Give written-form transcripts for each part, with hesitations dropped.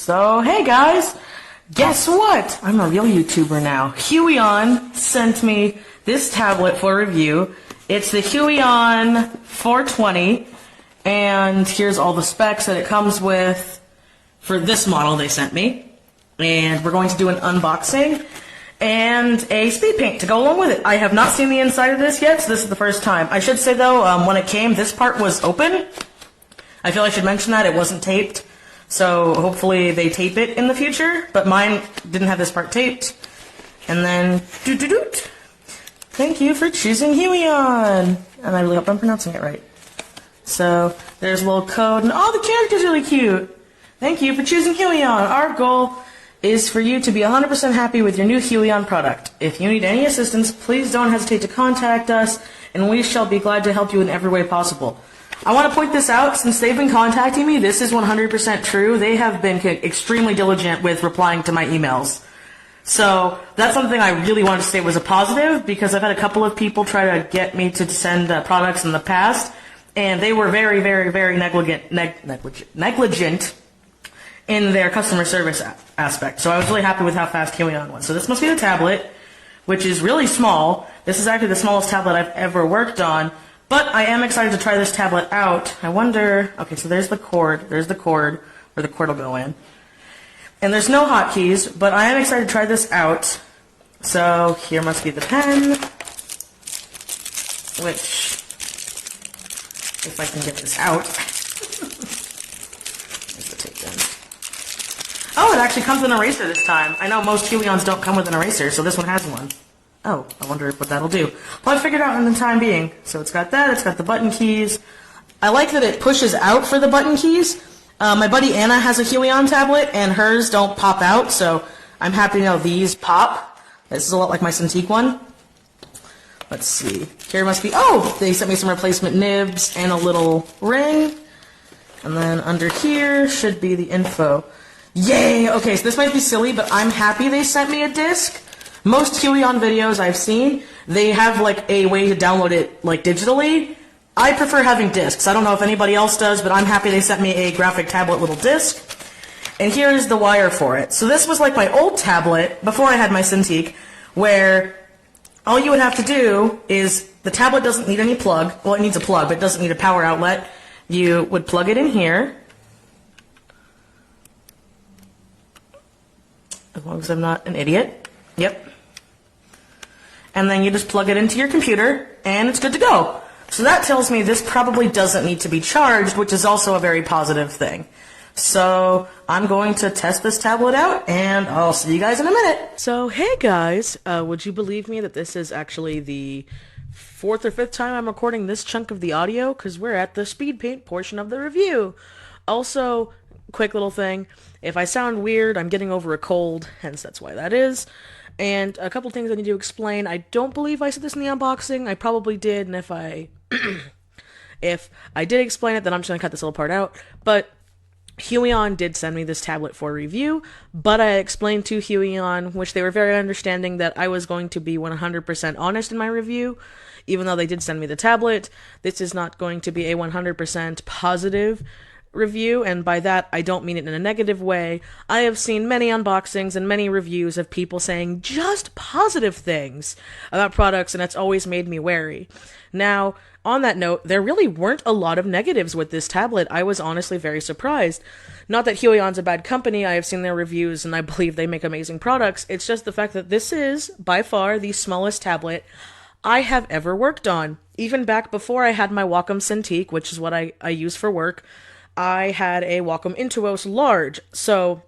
So, hey guys, guess what? I'm a real YouTuber now. Huion sent me this tablet for review. It's the Huion 420, and here's all the specs that it comes with for this model they sent me. And we're going to do an unboxing and a speed paint to go along with it. I have not seen the inside of this yet, so this is the first time. I should say though, when it came, this part was open. I feel I should mention that. It wasn't taped. So hopefully they tape it in the future, but mine didn't have this part taped. And then, doot. Thank you for choosing Huion. And I really hope I'm pronouncing it right. So there's a little code, and oh, the character's really cute. Thank you for choosing Huion. Our goal is for you to be 100% happy with your new Huion product. If you need any assistance, please don't hesitate to contact us, and we shall be glad to help you in every way possible. I want to point this out, since they've been contacting me, this is 100% true. They have been extremely diligent with replying to my emails. So that's something I really wanted to say was a positive, because I've had a couple of people try to get me to send products in the past, and they were very, very, very negligent in their customer service aspect. So I was really happy with how fast Huion was. So this must be the tablet, which is really small. This is actually the smallest tablet I've ever worked on. But I am excited to try this tablet out. I wonder, okay, so there's the cord. There's the cord, where the cord will go in. And there's no hotkeys, but I am excited to try this out. So here must be the pen, which, if I can get this out. There's the tape pen. Oh, it actually comes with an eraser this time. I know most Huions don't come with an eraser, so this one has one. Oh, I wonder what that'll do. Well, I figured out in the time being. So it's got that, it's got the button keys. I like that it pushes out for the button keys. My buddy Anna has a Huion tablet, and hers don't pop out, so I'm happy to know these pop. This is a lot like my Cintiq one. Let's see. Here must be, oh, they sent me some replacement nibs and a little ring. And then under here should be the info. Yay! Okay, so this might be silly, but I'm happy they sent me a disc. Most Huion videos I've seen, they have like a way to download it like digitally. I prefer having discs. I don't know if anybody else does, but I'm happy they sent me a graphic tablet little disc. And here is the wire for it. So this was like my old tablet, before I had my Cintiq, where all you would have to do is, the tablet doesn't need any plug. Well, it needs a plug, but it doesn't need a power outlet. You would plug it in here. As long as I'm not an idiot. Yep. And then you just plug it into your computer, and it's good to go. So that tells me this probably doesn't need to be charged, which is also a very positive thing. So I'm going to test this tablet out, and I'll see you guys in a minute. So hey guys, would you believe me that this is actually the 4th or 5th time I'm recording this chunk of the audio, because we're at the speed paint portion of the review. Also, quick little thing, if I sound weird, I'm getting over a cold, hence that's why that is. And a couple things I need to explain. I don't believe I said this in the unboxing. I probably did, and if I did explain it, then I'm just going to cut this little part out. But Huion did send me this tablet for review, but I explained to Huion, which they were very understanding, that I was going to be 100% honest in my review. Even though they did send me the tablet, this is not going to be a 100% positive review, and by that I don't mean it in a negative way. I have seen many unboxings and many reviews of people saying just positive things about products, and it's always made me wary. Now, on that note, there really weren't a lot of negatives with this tablet. I was honestly very surprised. Not that Huion's a bad company, I have seen their reviews and I believe they make amazing products. It's just the fact that this is, by far, the smallest tablet I have ever worked on. Even back before I had my Wacom Cintiq, which is what I use for work, I had a Wacom Intuos Large, so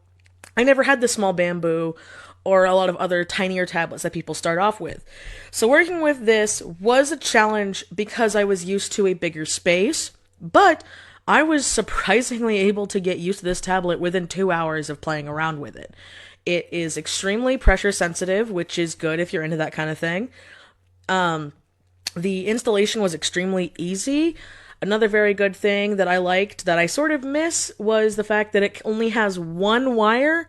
I never had the small bamboo or a lot of other tinier tablets that people start off with. So working with this was a challenge because I was used to a bigger space, but I was surprisingly able to get used to this tablet within 2 hours of playing around with it. It is extremely pressure sensitive, which is good if you're into that kind of thing. The installation was extremely easy. Another very good thing that I liked that I sort of miss was the fact that it only has one wire,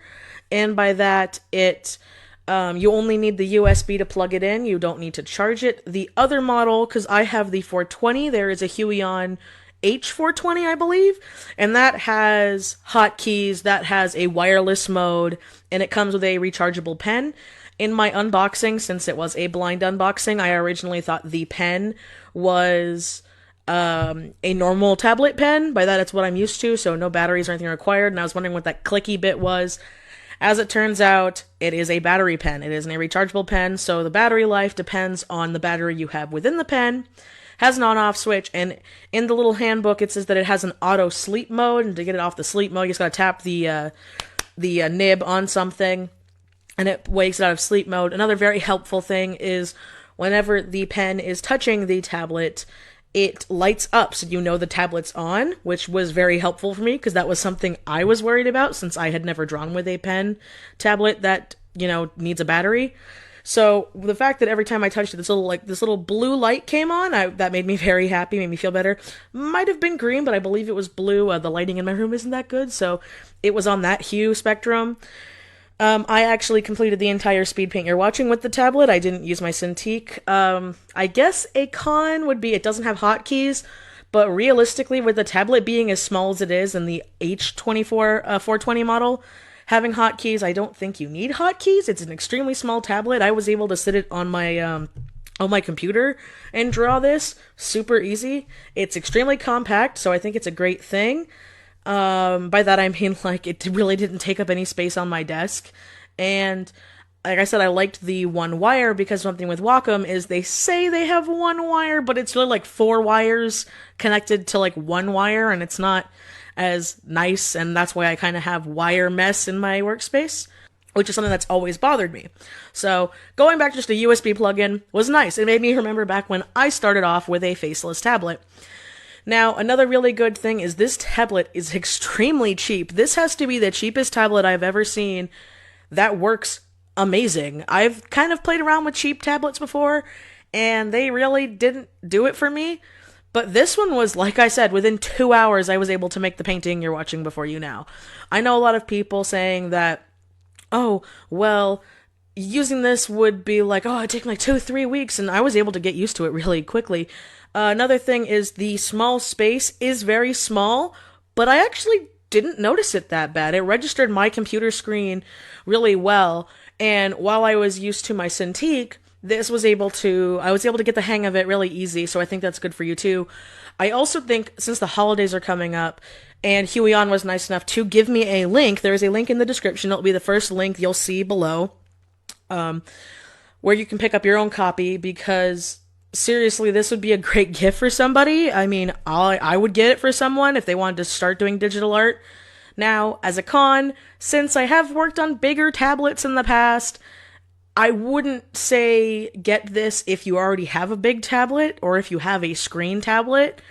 and by that you only need the USB to plug it in. You don't need to charge it. The other model, because I have the 420, there is a Huion H420, I believe, and that has hotkeys, that has a wireless mode, and it comes with a rechargeable pen. In my unboxing, since it was a blind unboxing, I originally thought the pen was a normal tablet pen. By that, it's what I'm used to, so no batteries or anything required, and I was wondering what that clicky bit was. As it turns out, it is a battery pen. It isn't a rechargeable pen, so the battery life depends on the battery you have within the pen. Has an on-off switch, and in the little handbook it says that it has an auto sleep mode, and to get it off the sleep mode, you just gotta tap the nib on something, and it wakes it out of sleep mode. Another very helpful thing is whenever the pen is touching the tablet, it lights up so you know the tablet's on, which was very helpful for me because that was something I was worried about since I had never drawn with a pen tablet that, needs a battery. So the fact that every time I touched it, this little blue light came on, that made me very happy, made me feel better. Might have been green, but I believe it was blue. The lighting in my room isn't that good, so it was on that hue spectrum. I actually completed the entire speed paint you're watching with the tablet. I didn't use my Cintiq. I guess a con would be it doesn't have hotkeys, but realistically, with the tablet being as small as it is and the H420 model having hotkeys, I don't think you need hotkeys. It's an extremely small tablet. I was able to sit it on my computer and draw this super easy. It's extremely compact, so I think it's a great thing. By that I mean, it really didn't take up any space on my desk, and like I said, I liked the one wire because something with Wacom is they say they have one wire, but it's really 4 wires connected to one wire, and it's not as nice, and that's why I kind of have wire mess in my workspace, which is something that's always bothered me. So going back to just a USB plug-in was nice. It made me remember back when I started off with a faceless tablet. Now, another really good thing is this tablet is extremely cheap. This has to be the cheapest tablet I've ever seen that works amazing. I've kind of played around with cheap tablets before, and they really didn't do it for me. But this one was, like I said, within 2 hours I was able to make the painting you're watching before you now. I know a lot of people saying that, oh, well, using this would be it'd take me 2-3 weeks, and I was able to get used to it really quickly. Another thing is the small space is very small, but I actually didn't notice it that bad. It registered my computer screen really well, and while I was used to my Cintiq, I was able to get the hang of it really easy, so I think that's good for you too. I also think, since the holidays are coming up, and Huion was nice enough to give me a link, there is a link in the description, it'll be the first link you'll see below, where you can pick up your own copy, because seriously, this would be a great gift for somebody. I mean, I would get it for someone if they wanted to start doing digital art. Now, as a con, since I have worked on bigger tablets in the past, I wouldn't say get this if you already have a big tablet or if you have a screen tablet,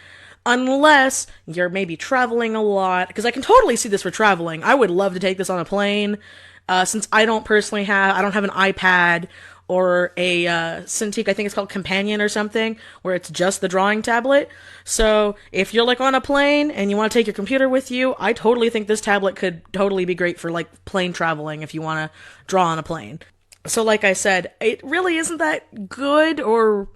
unless you're maybe traveling a lot, because I can totally see this for traveling. I would love to take this on a plane, since I don't have an iPad or a Cintiq, I think it's called Companion or something, where it's just the drawing tablet. So if you're on a plane and you want to take your computer with you, I totally think this tablet could totally be great for plane traveling if you want to draw on a plane. So like I said, it really isn't that good or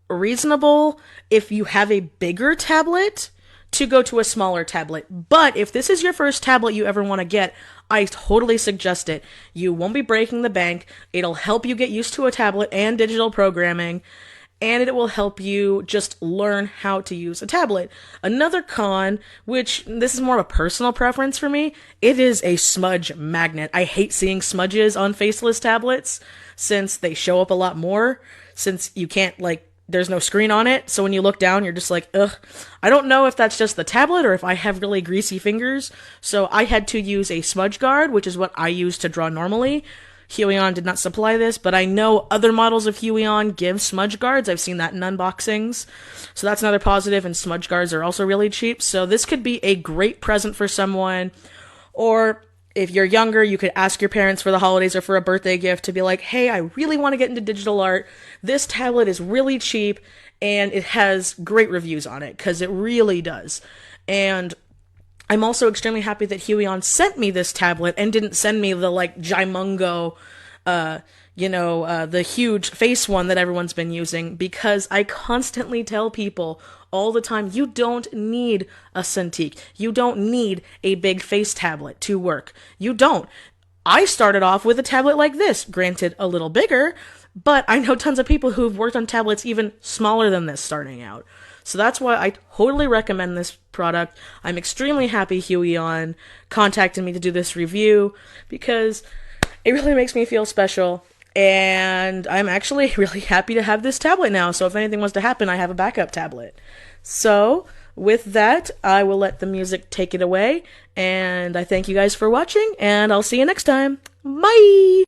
reasonable if you have a bigger tablet to go to a smaller tablet. But if this is your first tablet you ever want to get, I totally suggest it. You won't be breaking the bank. It'll help you get used to a tablet and digital programming, and it will help you just learn how to use a tablet. Another con, which this is more of a personal preference for me, it is a smudge magnet. I hate seeing smudges on faceless tablets since they show up a lot more, since you can't there's no screen on it, so when you look down, you're just ugh. I don't know if that's just the tablet or if I have really greasy fingers, so I had to use a smudge guard, which is what I use to draw normally. Huion did not supply this, but I know other models of Huion give smudge guards. I've seen that in unboxings, so that's another positive, and smudge guards are also really cheap, so this could be a great present for someone, or if you're younger, you could ask your parents for the holidays or for a birthday gift to be hey, I really want to get into digital art. This tablet is really cheap, and it has great reviews on it, because it really does. And I'm also extremely happy that Huion sent me this tablet and didn't send me the, Jimungo, the huge face one that everyone's been using, because I constantly tell people all the time. You don't need a Cintiq. You don't need a big face tablet to work. You don't. I started off with a tablet like this, granted a little bigger, but I know tons of people who've worked on tablets even smaller than this starting out. So that's why I totally recommend this product. I'm extremely happy Huion contacted me to do this review because it really makes me feel special. And I'm actually really happy to have this tablet now. So if anything was to happen, I have a backup tablet. So with that, I will let the music take it away. And I thank you guys for watching, and I'll see you next time. Bye!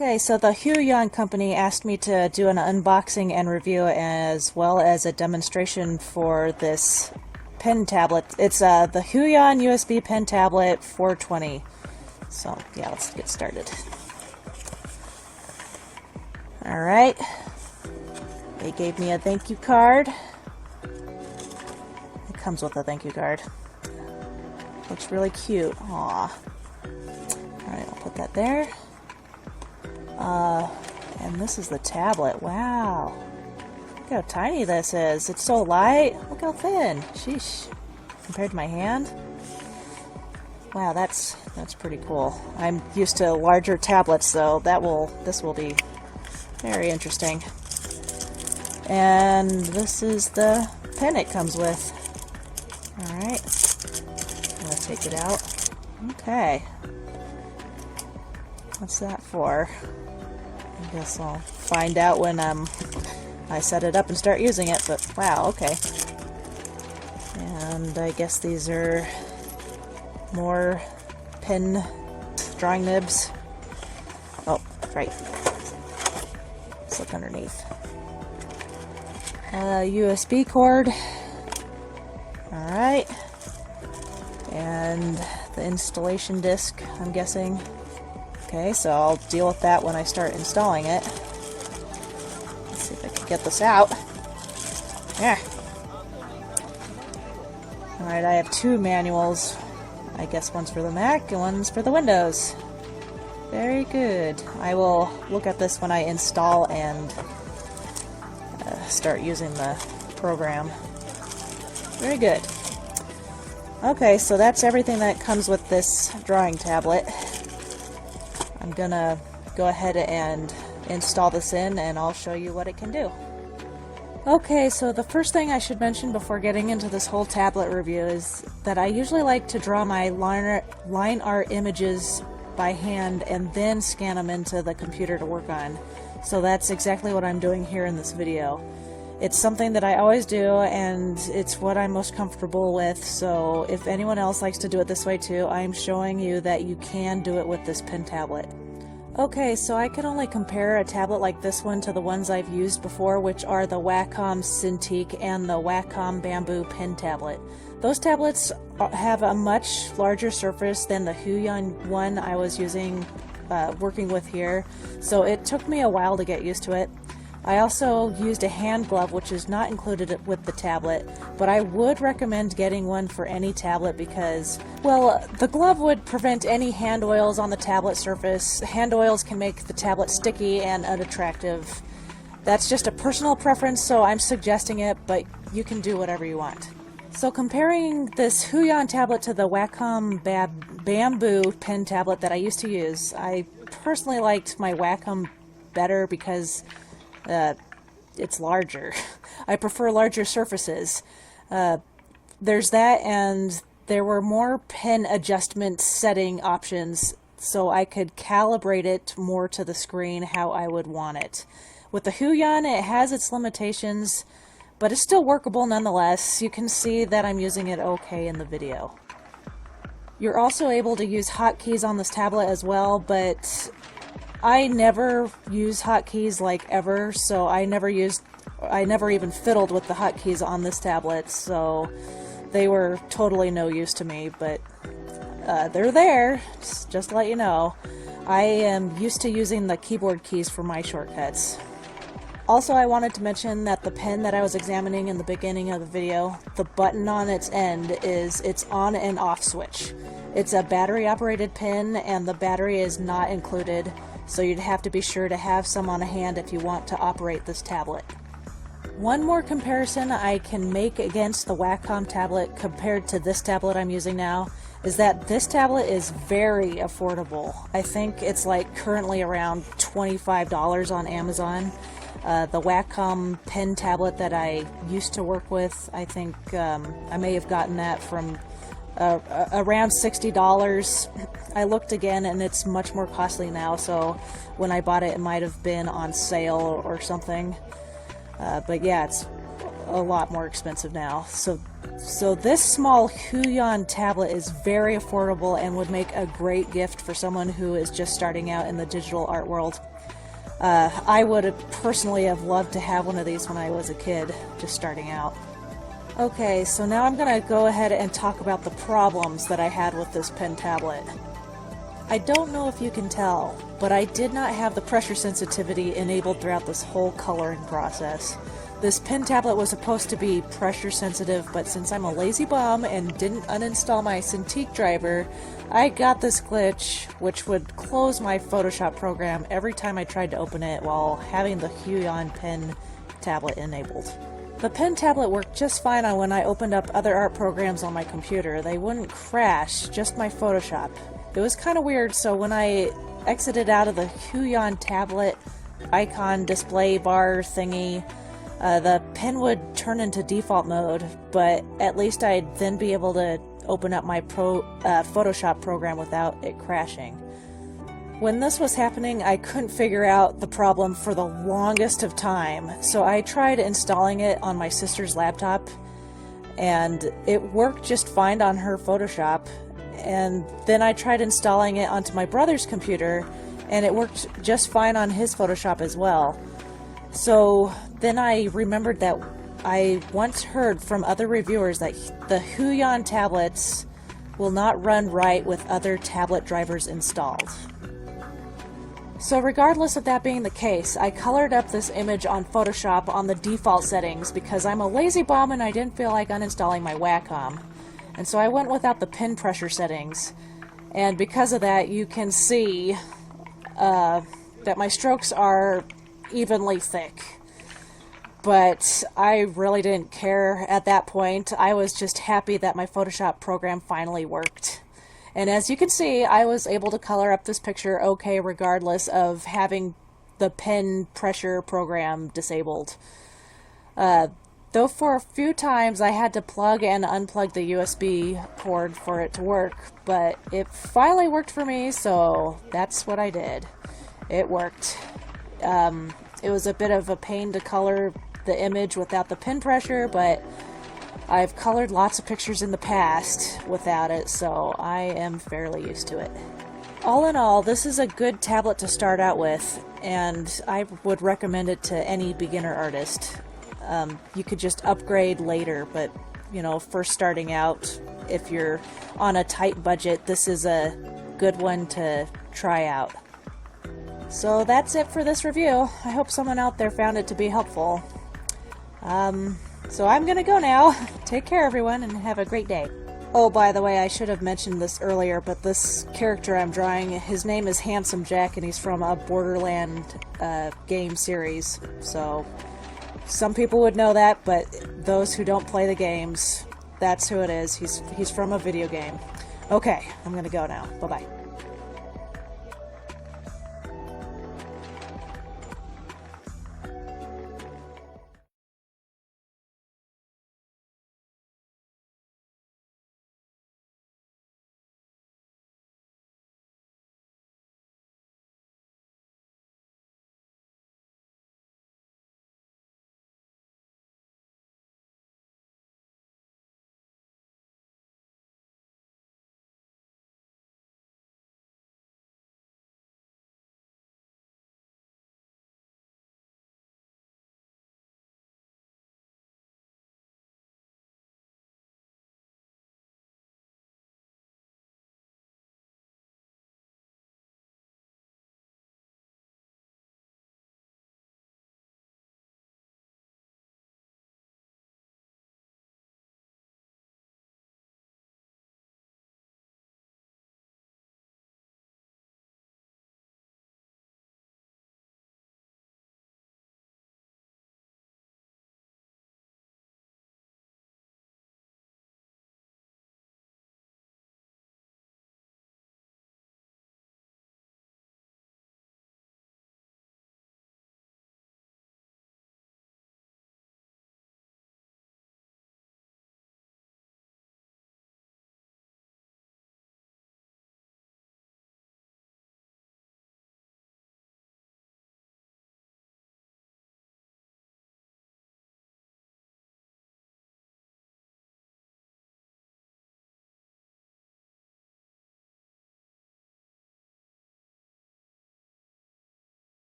Okay, so the Huion company asked me to do an unboxing and review as well as a demonstration for this pen tablet. It's the Huion USB pen tablet 420. So yeah, let's get started. Alright, they gave me a thank you card. It comes with a thank you card. Looks really cute. Aww. Alright, I'll put that there. And this is the tablet. Wow. Look how tiny this is. It's so light. Look how thin. Sheesh. Compared to my hand. Wow, that's pretty cool. I'm used to larger tablets, so this will be very interesting. And this is the pen it comes with. Alright. I'm gonna take it out. Okay. What's that for? I guess I'll find out when I set it up and start using it, but wow, okay. And I guess these are more pen drawing nibs. Oh, right. Let's look underneath. USB cord. Alright. And the installation disc, I'm guessing. Okay, so I'll deal with that when I start installing it. Let's see if I can get this out. Yeah. Alright, I have two manuals. I guess one's for the Mac and one's for the Windows. Very good. I will look at this when I install and start using the program. Very good. Okay, so that's everything that comes with this drawing tablet. I'm gonna go ahead and install this in, and I'll show you what it can do. Okay, so the first thing I should mention before getting into this whole tablet review is that I usually like to draw my line art images by hand and then scan them into the computer to work on. So that's exactly what I'm doing here in this video. It's something that I always do, and it's what I'm most comfortable with, so if anyone else likes to do it this way too, I'm showing you that you can do it with this pen tablet. Okay, so I can only compare a tablet like this one to the ones I've used before, which are the Wacom Cintiq and the Wacom Bamboo pen tablet. Those tablets have a much larger surface than the Huion one I was using, working with here, so it took me a while to get used to it. I also used a hand glove, which is not included with the tablet, but I would recommend getting one for any tablet because, well, the glove would prevent any hand oils on the tablet surface. Hand oils can make the tablet sticky and unattractive. That's just a personal preference, so I'm suggesting it, but you can do whatever you want. So comparing this Huion tablet to the Wacom Bamboo pen tablet that I used to use, I personally liked my Wacom better because it's larger. I prefer larger surfaces. There's that, and there were more pen adjustment setting options, so I could calibrate it more to the screen how I would want it. With the Huion, it has its limitations, but it's still workable nonetheless. You can see that I'm using it okay in the video. You're also able to use hotkeys on this tablet as well, but I never use hotkeys like ever, so I never even fiddled with the hotkeys on this tablet, so they were totally no use to me, but they're there, just to let you know. I am used to using the keyboard keys for my shortcuts. Also, I wanted to mention that the pen that I was examining in the beginning of the video, the button on its end is its on and off switch. It's a battery operated pen and the battery is not included, so you'd have to be sure to have some on hand if you want to operate this tablet. One more comparison I can make against the Wacom tablet compared to this tablet I'm using now is that this tablet is very affordable. I think it's like currently around $25 on Amazon. The Wacom pen tablet that I used to work with, I think I may have gotten that from around $60. I looked again and it's much more costly now, so when I bought it, it might have been on sale or something. But yeah, it's a lot more expensive now. So this small Huion tablet is very affordable and would make a great gift for someone who is just starting out in the digital art world. I would have personally have loved to have one of these when I was a kid, just starting out. Okay, so now I'm going to go ahead and talk about the problems that I had with this pen tablet. I don't know if you can tell, but I did not have the pressure sensitivity enabled throughout this whole coloring process. This pen tablet was supposed to be pressure sensitive, but since I'm a lazy bum and didn't uninstall my Cintiq driver, I got this glitch which would close my Photoshop program every time I tried to open it while having the Huion pen tablet enabled. The pen tablet worked just fine on when I opened up other art programs on my computer. They wouldn't crash, just my Photoshop. It was kind of weird, so when I exited out of the Huion tablet icon display bar thingy, the pen would turn into default mode, but at least I'd then be able to open up my Photoshop program without it crashing. When this was happening, I couldn't figure out the problem for the longest of time, so I tried installing it on my sister's laptop, and it worked just fine on her Photoshop, and then I tried installing it onto my brother's computer, and it worked just fine on his Photoshop as well. So then I remembered that I once heard from other reviewers that the Huion tablets will not run right with other tablet drivers installed. So regardless of that being the case, I colored up this image on Photoshop on the default settings because I'm a lazy bum and I didn't feel like uninstalling my Wacom. And so I went without the pen pressure settings. And because of that, you can see that my strokes are evenly thick. But I really didn't care at that point. I was just happy that my Photoshop program finally worked. And as you can see, I was able to color up this picture okay regardless of having the pen pressure program disabled. Though for a few times I had to plug and unplug the USB cord for it to work, but it finally worked for me, so that's what I did. It worked. It was a bit of a pain to color the image without the pin pressure, but I've colored lots of pictures in the past without it, so I am fairly used to it. All in all, this is a good tablet to start out with, and I would recommend it to any beginner artist. You could just upgrade later, but, you know, first starting out, if you're on a tight budget, this is a good one to try out. So that's it for this review. I hope someone out there found it to be helpful. So I'm gonna go now. Take care, everyone, and have a great day. Oh, by the way, I should have mentioned this earlier, but this character I'm drawing, his name is Handsome Jack, and he's from a Borderland game series. So some people would know that, but those who don't play the games, that's who it is. He's from a video game. Okay, I'm gonna go now. Bye-bye.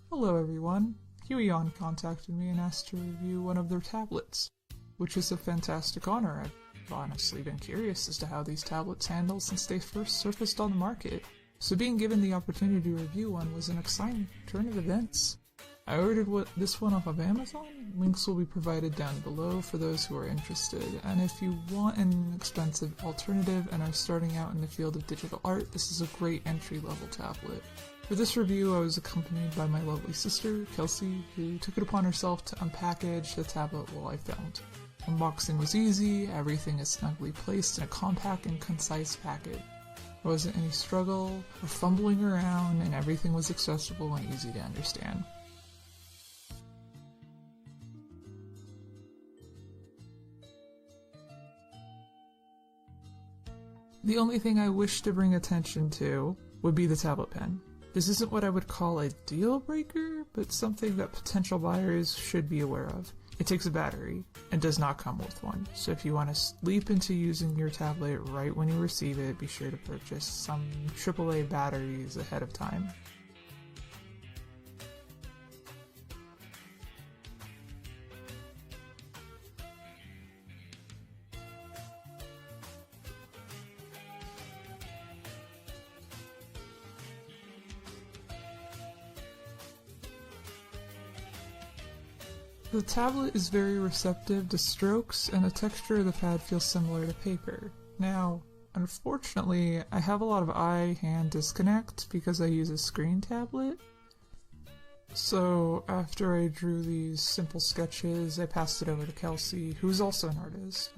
Hello everyone. Huion contacted me and asked to review one of their tablets, which is a fantastic honor. I've honestly been curious as to how these tablets handle since they first surfaced on the market, so being given the opportunity to review one was an exciting turn of events. I ordered this one off of Amazon. Links will be provided down below for those who are interested, and if you want an inexpensive alternative and are starting out in the field of digital art, this is a great entry-level tablet. For this review, I was accompanied by my lovely sister, Kelsey, who took it upon herself to unpackage the tablet while I filmed. Unboxing was easy, everything is snugly placed in a compact and concise package. There wasn't any struggle or fumbling around, and everything was accessible and easy to understand. The only thing I wish to bring attention to would be the tablet pen. This isn't what I would call a deal breaker, but something that potential buyers should be aware of. It takes a battery and does not come with one, so if you want to leap into using your tablet right when you receive it, be sure to purchase some AAA batteries ahead of time. The tablet is very receptive to strokes, and the texture of the pad feels similar to paper. Now, unfortunately, I have a lot of eye-hand disconnect because I use a screen tablet, So after I drew these simple sketches, I passed it over to Kelsey, who's also an artist.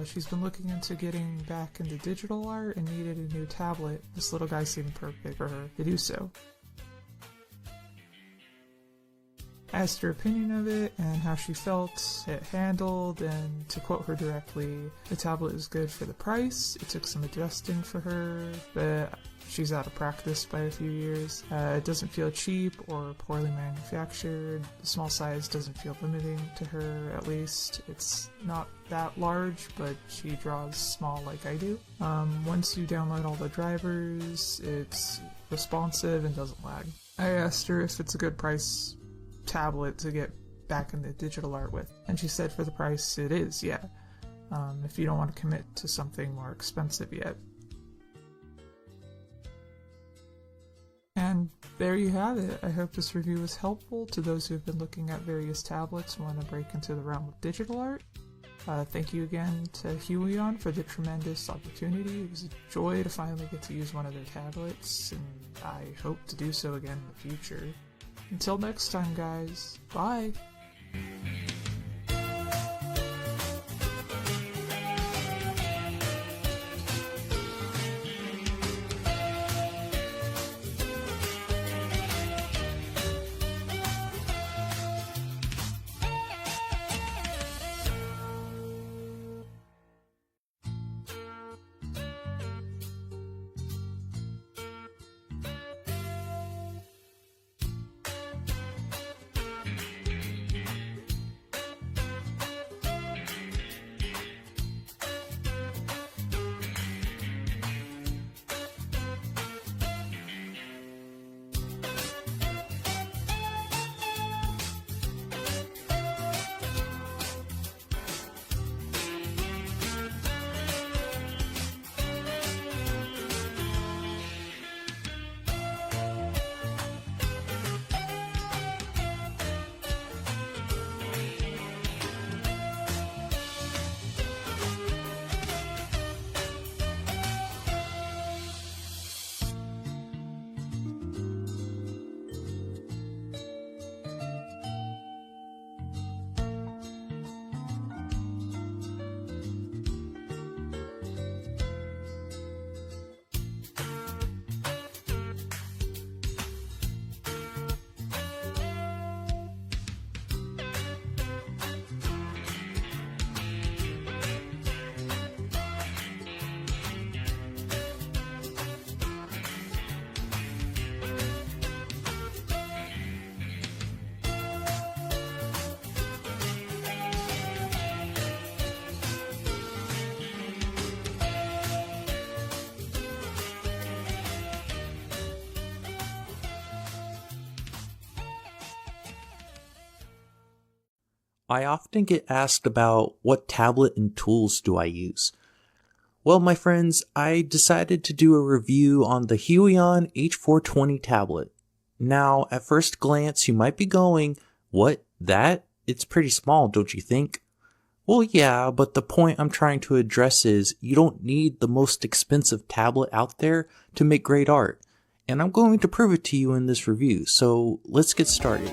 She's been looking into getting back into digital art and needed a new tablet. This little guy seemed perfect for her to do so. I asked her opinion of it and how she felt it handled, and to quote her directly, the tablet is good for the price. It took some adjusting for her, but she's out of practice by a few years. It doesn't feel cheap or poorly manufactured. The small size doesn't feel limiting to her, at least. It's not that large, but she draws small like I do. Once you download all the drivers, it's responsive and doesn't lag. I asked her if it's a good price tablet to get back into digital art with, and she said for the price it is, yeah, if you don't want to commit to something more expensive yet. And there you have it. I hope this review was helpful to those who have been looking at various tablets and want to break into the realm of digital art. Thank you again to Huion for the tremendous opportunity. It was a joy to finally get to use one of their tablets, and I hope to do so again in the future. Until next time, guys. Bye! I often get asked about what tablet and tools do I use. Well, my friends, I decided to do a review on the Huion H420 tablet. Now, at first glance, you might be going, what, that? It's pretty small, don't you think? Well, yeah, but the point I'm trying to address is you don't need the most expensive tablet out there to make great art. And I'm going to prove it to you in this review, so let's get started.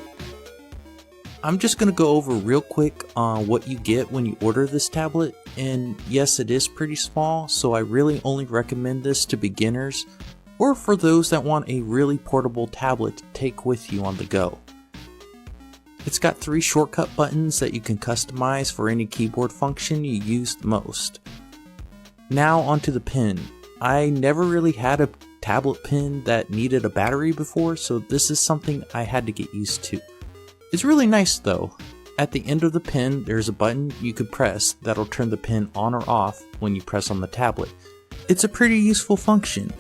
I'm just going to go over real quick on what you get when you order this tablet, and yes, it is pretty small, so I really only recommend this to beginners or for those that want a really portable tablet to take with you on the go. It's got 3 shortcut buttons that you can customize for any keyboard function you use the most. Now onto the pen. I never really had a tablet pen that needed a battery before, so this is something I had to get used to. It's really nice though. At the end of the pen, there's a button you could press that'll turn the pen on or off when you press on the tablet. It's a pretty useful function.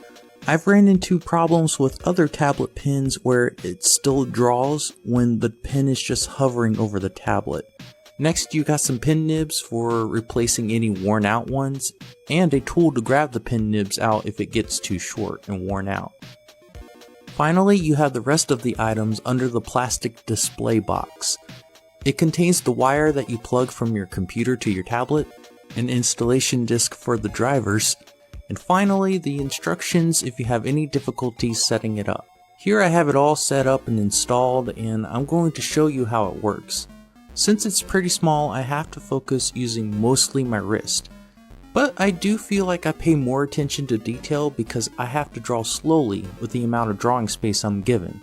I've ran into problems with other tablet pens where it still draws when the pen is just hovering over the tablet. Next, you got some pen nibs for replacing any worn out ones, and a tool to grab the pen nibs out if it gets too short and worn out. Finally, you have the rest of the items under the plastic display box. It contains the wire that you plug from your computer to your tablet, an installation disc for the drivers, and finally the instructions if you have any difficulties setting it up. Here I have it all set up and installed, and I'm going to show you how it works. Since it's pretty small, I have to focus using mostly my wrist. But I do feel like I pay more attention to detail because I have to draw slowly with the amount of drawing space I'm given.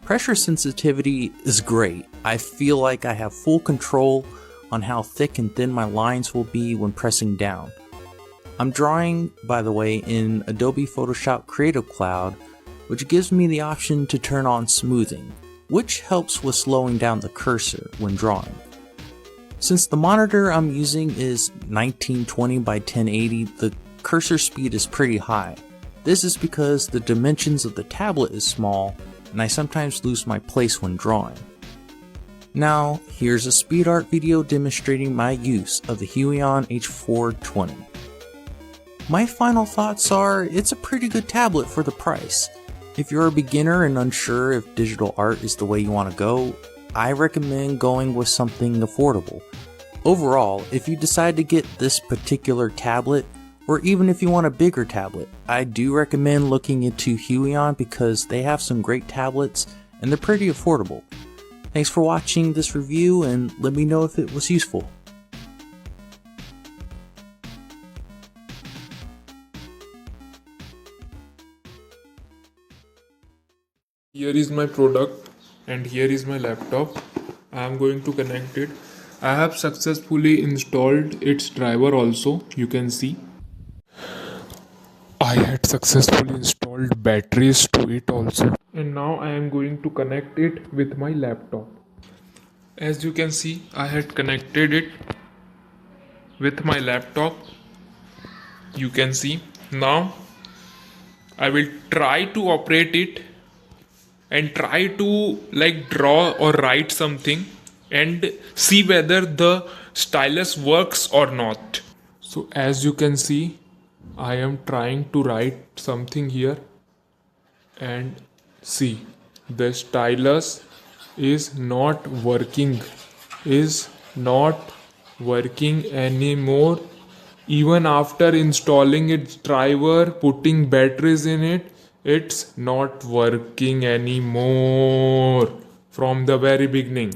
Pressure sensitivity is great. I feel like I have full control on how thick and thin my lines will be when pressing down. I'm drawing, by the way, in Adobe Photoshop Creative Cloud, which gives me the option to turn on smoothing, which helps with slowing down the cursor when drawing. Since the monitor I'm using is 1920 by 1080, the cursor speed is pretty high. This is because the dimensions of the tablet is small, and I sometimes lose my place when drawing. Now, here's a speed art video demonstrating my use of the Huion H420. My final thoughts are, it's a pretty good tablet for the price. If you're a beginner and unsure if digital art is the way you want to go, I recommend going with something affordable. Overall, if you decide to get this particular tablet, or even if you want a bigger tablet, I do recommend looking into Huion because they have some great tablets and they're pretty affordable. Thanks for watching this review and let me know if it was useful. Here is my product and here is my laptop. I am going to connect it. I have successfully installed its driver also, you can see. I had successfully installed batteries to it also. And now I am going to connect it with my laptop. As you can see, I had connected it with my laptop. You can see. Now I will try to operate it and try to draw or write something and see whether the stylus works or not. So as you can see, I am trying to write something here and see the stylus is not working anymore. Even after installing its driver, putting batteries in it, it's not working anymore from the very beginning.